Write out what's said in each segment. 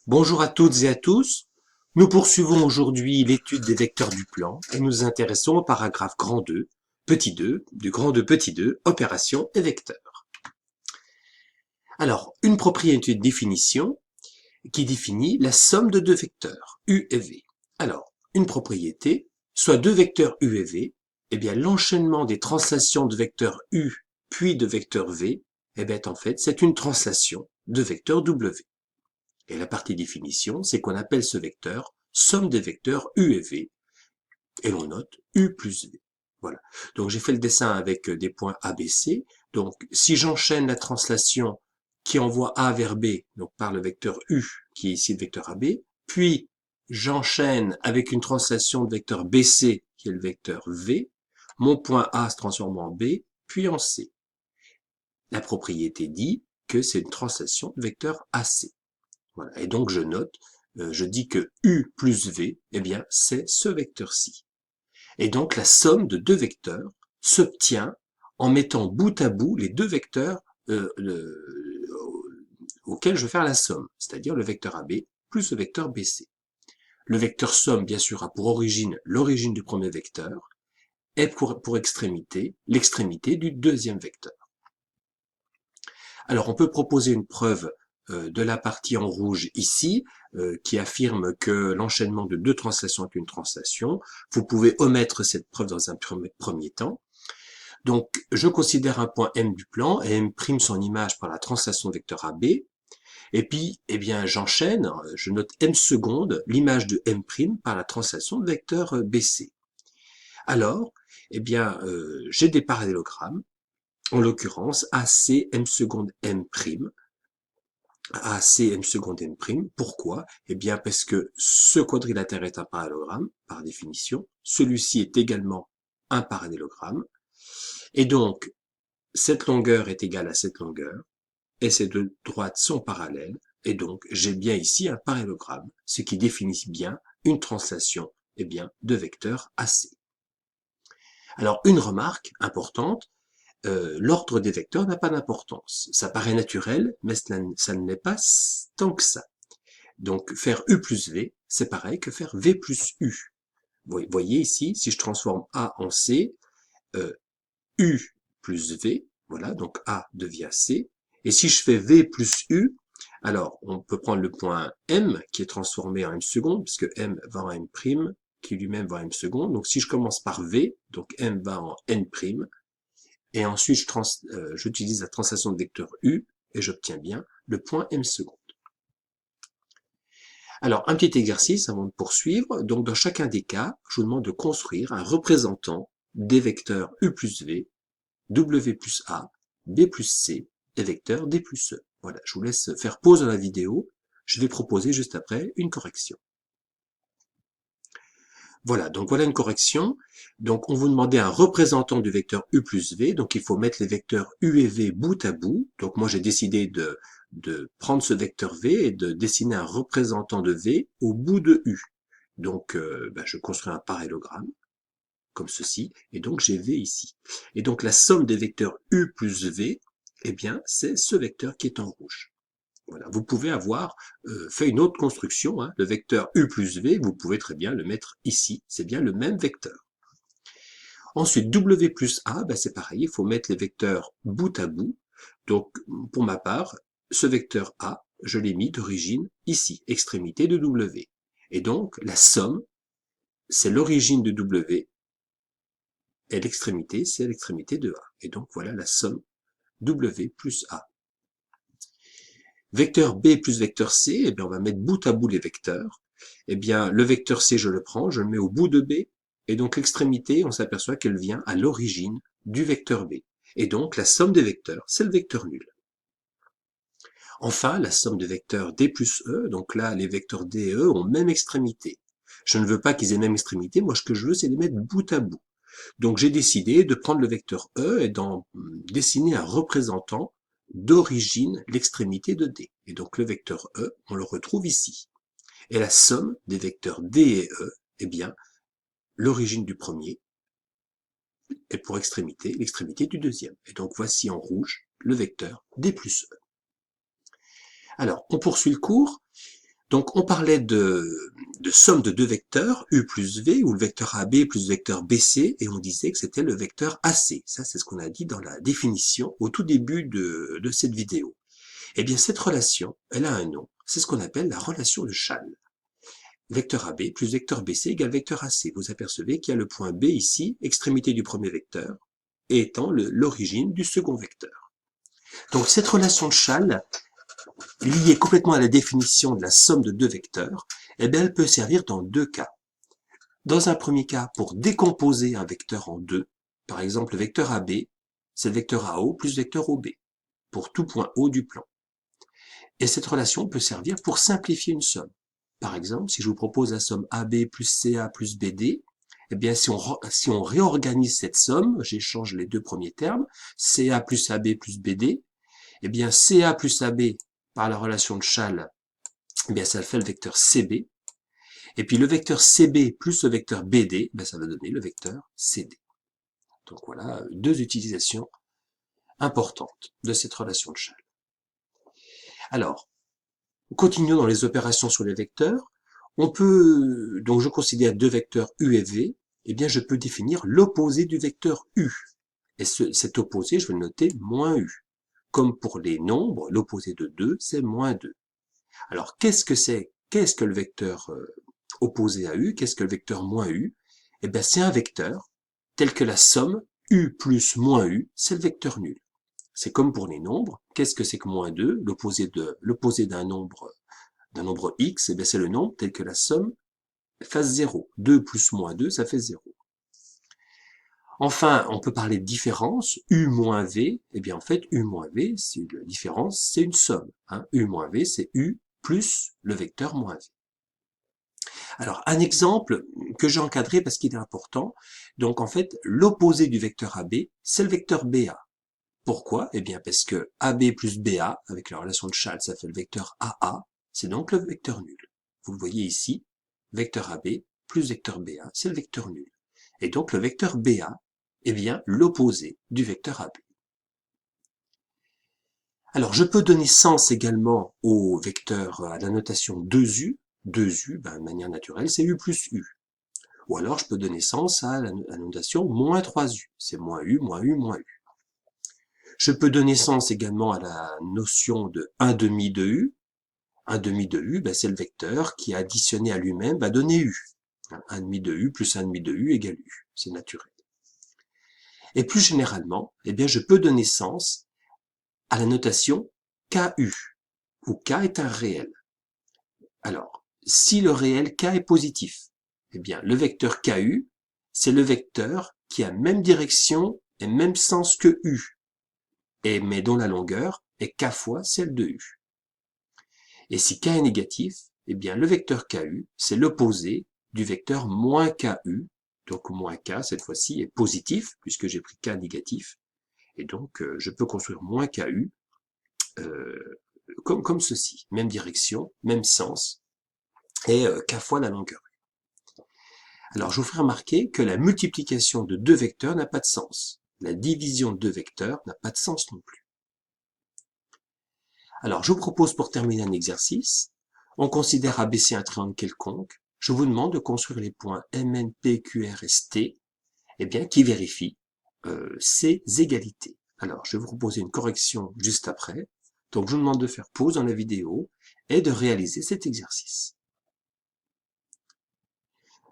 Bonjour à toutes et à tous. Nous poursuivons aujourd'hui l'étude des vecteurs du plan et nous nous intéressons au paragraphe grand 2, petit 2, du grand 2, petit 2, opération et vecteurs. Alors, une propriété de définition qui définit la somme de deux vecteurs, U et V. Alors, une propriété, soit deux vecteurs U et V, eh bien l'enchaînement des translations de vecteurs U puis de vecteurs V, eh bien en fait c'est une translation de vecteurs W. Et la partie définition, c'est qu'on appelle ce vecteur somme des vecteurs U et V, et l'on note U plus V. Voilà. Donc j'ai fait le dessin avec des points A, B, C. Donc si j'enchaîne la translation qui envoie A vers B, donc par le vecteur U, qui est ici le vecteur AB, puis j'enchaîne avec une translation de vecteur BC, qui est le vecteur V, mon point A se transforme en B, puis en C. La propriété dit que c'est une translation de vecteur AC. Voilà. Et donc je note, je dis que U plus V, eh bien c'est ce vecteur-ci. Et donc la somme de deux vecteurs s'obtient en mettant bout à bout les deux vecteurs auxquels je vais faire la somme, c'est-à-dire le vecteur AB plus le vecteur BC. Le vecteur somme, bien sûr, a pour origine l'origine du premier vecteur et pour extrémité l'extrémité du deuxième vecteur. Alors on peut proposer une preuve de la partie en rouge ici, qui affirme que l'enchaînement de deux translations est une translation. Vous pouvez omettre cette preuve dans un premier temps. Donc, je considère un point M du plan et M' son image par la translation de vecteur AB. Et puis, eh bien, j'enchaîne, je note M seconde, l'image de M' par la translation de vecteur BC. Alors, eh bien, j'ai des parallélogrammes, en l'occurrence AC M seconde M', AC M seconde M'. Pourquoi? Eh bien, parce que ce quadrilatère est un parallélogramme, par définition. Celui-ci est également un parallélogramme. Et donc, cette longueur est égale à cette longueur, et ces deux droites sont parallèles, et donc j'ai bien ici un parallélogramme, ce qui définit bien une translation eh bien, de vecteurs AC. Alors, une remarque importante, l'ordre des vecteurs n'a pas d'importance. Ça paraît naturel, mais ça ne l'est pas tant que ça. Donc, faire U plus V, c'est pareil que faire V plus U. Vous voyez ici, si je transforme A en C, U plus V, voilà, donc A devient C. Et si je fais V plus U, alors on peut prendre le point M qui est transformé en M seconde, puisque M va en M', qui lui-même va en M seconde. Donc si je commence par V, donc M va en N', et ensuite j'utilise la translation de vecteur U, et j'obtiens bien le point M seconde. Alors, un petit exercice avant de poursuivre. Donc, dans chacun des cas, je vous demande de construire un représentant des vecteurs U plus V, W plus A, B plus C et vecteur D plus E. Voilà, je vous laisse faire pause dans la vidéo. Je vais proposer juste après une correction. Voilà, donc voilà une correction. Donc on vous demandait un représentant du vecteur U plus V, donc il faut mettre les vecteurs U et V bout à bout. Donc moi j'ai décidé de prendre ce vecteur V et de dessiner un représentant de V au bout de U. Donc je construis un parallélogramme, comme ceci, et donc j'ai V ici. Et donc la somme des vecteurs U plus V, eh bien c'est ce vecteur qui est en rouge. Voilà. Vous pouvez avoir fait une autre construction, hein. Le vecteur U plus V, vous pouvez très bien le mettre ici, c'est bien le même vecteur. Ensuite, W plus A, c'est pareil, il faut mettre les vecteurs bout à bout. Donc, pour ma part, ce vecteur A, je l'ai mis d'origine ici, extrémité de W. Et donc, la somme, c'est l'origine de W, et l'extrémité, c'est l'extrémité de A. Et donc, voilà la somme W plus A. Vecteur B plus vecteur C, eh bien, on va mettre bout à bout les vecteurs. Eh bien, le vecteur C, je le prends, je le mets au bout de B, et donc l'extrémité, on s'aperçoit qu'elle vient à l'origine du vecteur B. Et donc, la somme des vecteurs, c'est le vecteur nul. Enfin, la somme des vecteurs D plus E, donc là, les vecteurs D et E ont même extrémité. Je ne veux pas qu'ils aient même extrémité, moi, ce que je veux, c'est les mettre bout à bout. Donc, j'ai décidé de prendre le vecteur E et d'en dessiner un représentant d'origine l'extrémité de D. Et donc le vecteur E, on le retrouve ici. Et la somme des vecteurs D et E, eh bien, l'origine du premier est pour extrémité l'extrémité du deuxième. Et donc voici en rouge le vecteur D plus E. Alors, on poursuit le cours. Donc, on parlait de somme de deux vecteurs, U plus V, ou le vecteur AB plus le vecteur BC, et on disait que c'était le vecteur AC. Ça, c'est ce qu'on a dit dans la définition au tout début de cette vidéo. Eh bien, cette relation, elle a un nom. C'est ce qu'on appelle la relation de Schall. Vecteur AB plus vecteur BC égale vecteur AC. Vous apercevez qu'il y a le point B ici, extrémité du premier vecteur, et étant l'origine du second vecteur. Donc, cette relation de Schall, liée complètement à la définition de la somme de deux vecteurs, eh bien, elle peut servir dans deux cas. Dans un premier cas, pour décomposer un vecteur en deux, par exemple le vecteur AB, c'est le vecteur AO plus vecteur OB, pour tout point O du plan. Et cette relation peut servir pour simplifier une somme. Par exemple, si je vous propose la somme AB plus CA plus BD, eh bien, si on réorganise cette somme, j'échange les deux premiers termes, CA plus AB plus BD, eh bien, CA plus AB, par la relation de Schall, eh bien, ça fait le vecteur CB. Et puis, le vecteur CB plus le vecteur BD, ben, ça va donner le vecteur CD. Donc, voilà, deux utilisations importantes de cette relation de Schall. Alors, continuons dans les opérations sur les vecteurs. On peut, donc je considère deux vecteurs U et V, eh bien je peux définir l'opposé du vecteur U. Et cet opposé, je vais le noter moins U. Comme pour les nombres, l'opposé de 2, c'est moins 2. Alors qu'est-ce que le vecteur opposé à U? Qu'est-ce que le vecteur moins U? Eh bien c'est un vecteur tel que la somme U plus moins U, c'est le vecteur nul. C'est comme pour les nombres. Qu'est-ce que c'est que moins 2? L'opposé d'un nombre x, eh bien c'est le nombre tel que la somme fasse 0. 2 plus moins 2, ça fait 0. Enfin, on peut parler de différence. U moins V, eh bien en fait, U moins V, la différence, c'est une somme. Hein. U moins V, c'est U plus le vecteur moins V. Alors, un exemple que j'ai encadré parce qu'il est important. Donc, en fait, l'opposé du vecteur AB, c'est le vecteur BA. Pourquoi? Eh bien, parce que AB plus BA, avec la relation de Schall, ça fait le vecteur AA, c'est donc le vecteur nul. Vous le voyez ici, vecteur AB plus vecteur BA, c'est le vecteur nul. Et donc, le vecteur BA est bien l'opposé du vecteur AB. Alors, je peux donner sens également au vecteur, à la notation 2U. 2U, ben, de manière naturelle, c'est U plus U. Ou alors, je peux donner sens à la notation moins 3U. C'est moins U, moins U, moins U. Je peux donner sens également à la notion de 1 demi de U. 1 demi de U, ben c'est le vecteur qui additionné à lui-même va donner U. 1 demi de U plus 1 demi de U égale U. C'est naturel. Et plus généralement, eh bien, je peux donner sens à la notation KU, où K est un réel. Alors, si le réel K est positif, eh bien, le vecteur KU, c'est le vecteur qui a même direction et même sens que U, mais dont la longueur est K fois celle de U. Et si K est négatif, eh bien, le vecteur KU, c'est l'opposé du vecteur moins KU. Donc, moins K, cette fois-ci, est positif, puisque j'ai pris K négatif. Et donc, je peux construire moins KU comme ceci. Même direction, même sens, et K fois la longueur. Alors, je vous ferai remarquer que la multiplication de deux vecteurs n'a pas de sens. La division de deux vecteurs n'a pas de sens non plus. Alors, je vous propose pour terminer un exercice. On considère ABC un triangle quelconque. Je vous demande de construire les points MN, P, Q, R, S, T, eh bien, qui vérifient ces égalités. Alors, je vais vous proposer une correction juste après. Donc, je vous demande de faire pause dans la vidéo et de réaliser cet exercice.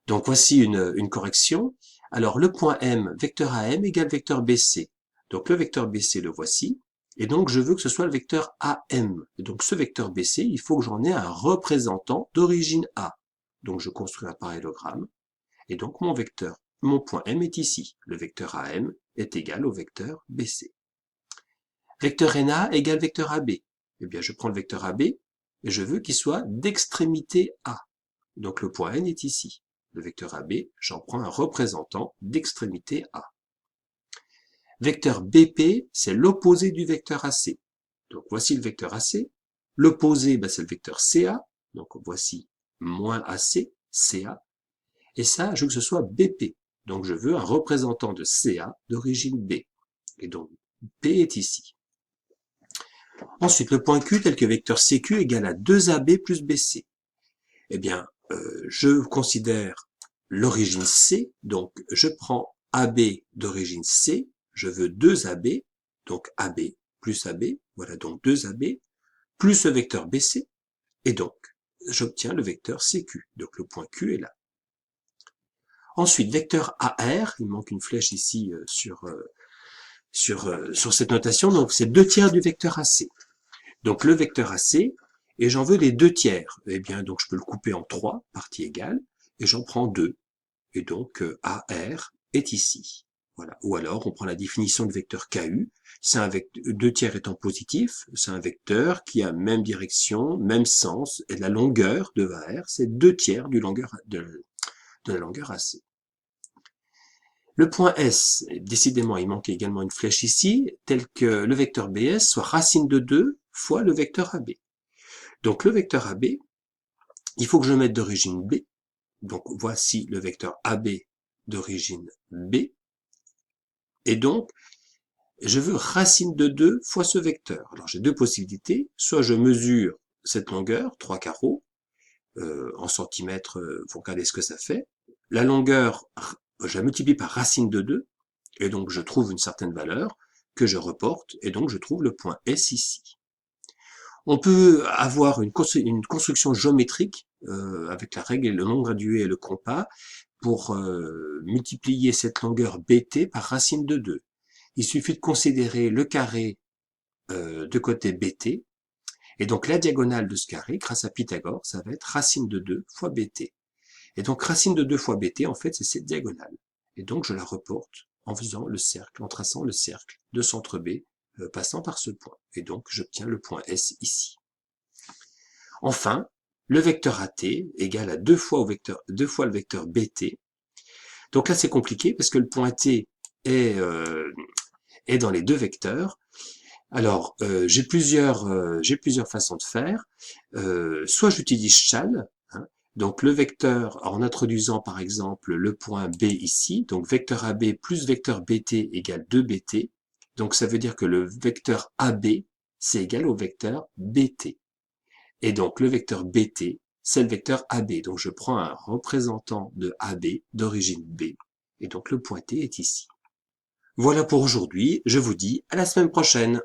Donc, voici une correction. Alors, le point M, vecteur AM égale vecteur BC. Donc, le vecteur BC, le voici. Et donc, je veux que ce soit le vecteur AM. Et donc, ce vecteur BC, il faut que j'en ai un représentant d'origine A. Donc, je construis un parallélogramme. Et donc, mon point M est ici. Le vecteur AM est égal au vecteur BC. Vecteur NA égale vecteur AB. Eh bien, je prends le vecteur AB et je veux qu'il soit d'extrémité A. Donc, le point N est ici. Le vecteur AB, j'en prends un représentant d'extrémité A. Vecteur BP, c'est l'opposé du vecteur AC. Donc, voici le vecteur AC. L'opposé, ben, c'est le vecteur CA. Donc, voici moins AC, CA. Et ça, je veux que ce soit BP. Donc, je veux un représentant de CA d'origine B. Et donc, B est ici. Ensuite, le point Q tel que vecteur CQ égale à 2AB plus BC. Eh bien, je considère l'origine C, donc je prends AB d'origine C, je veux 2 AB, donc AB plus AB, voilà donc 2 AB, plus le vecteur BC, et donc j'obtiens le vecteur CQ, donc le point Q est là. Ensuite, vecteur AR, il manque une flèche ici sur cette notation, donc c'est 2 tiers du vecteur AC. Donc le vecteur AC, et j'en veux les 2 tiers. Eh bien, donc je peux le couper en 3 parties égales, et j'en prends 2. Et donc AR est ici. Voilà. Ou alors, on prend la définition de vecteur KU. C'est un vecteur, 2 tiers étant positif, c'est un vecteur qui a même direction, même sens, et la longueur de AR, c'est 2 tiers de la longueur AC. Le point S, décidément, il manque également une flèche ici, tel que le vecteur BS soit racine de 2 fois le vecteur AB. Donc le vecteur AB, il faut que je mette d'origine B. Donc voici le vecteur AB d'origine B. Et donc, je veux racine de 2 fois ce vecteur. Alors j'ai deux possibilités. Soit je mesure cette longueur, 3 carreaux, en centimètres, pour regarder ce que ça fait. La longueur, je la multiplie par racine de 2, et donc je trouve une certaine valeur que je reporte, et donc je trouve le point S ici. On peut avoir une construction géométrique avec la règle et le nombre gradué et le compas pour multiplier cette longueur BT par racine de 2. Il suffit de considérer le carré de côté BT, et donc la diagonale de ce carré, grâce à Pythagore, ça va être racine de 2 fois BT. Et donc racine de 2 fois BT, en fait, c'est cette diagonale. Et donc je la reporte en faisant le cercle, en traçant le cercle de centre B, passant par ce point. Et donc j'obtiens le point S ici. Enfin, le vecteur AT égale à 2 fois le vecteur BT. Donc là c'est compliqué parce que le point T est dans les deux vecteurs. Alors, j'ai plusieurs façons de faire. Soit j'utilise Chal, hein, donc le vecteur en introduisant par exemple le point B ici, donc vecteur AB plus vecteur BT égale 2BT. Donc ça veut dire que le vecteur AB, c'est égal au vecteur BT. Et donc le vecteur BT, c'est le vecteur AB. Donc je prends un représentant de AB d'origine B. Et donc le point T est ici. Voilà pour aujourd'hui, je vous dis à la semaine prochaine.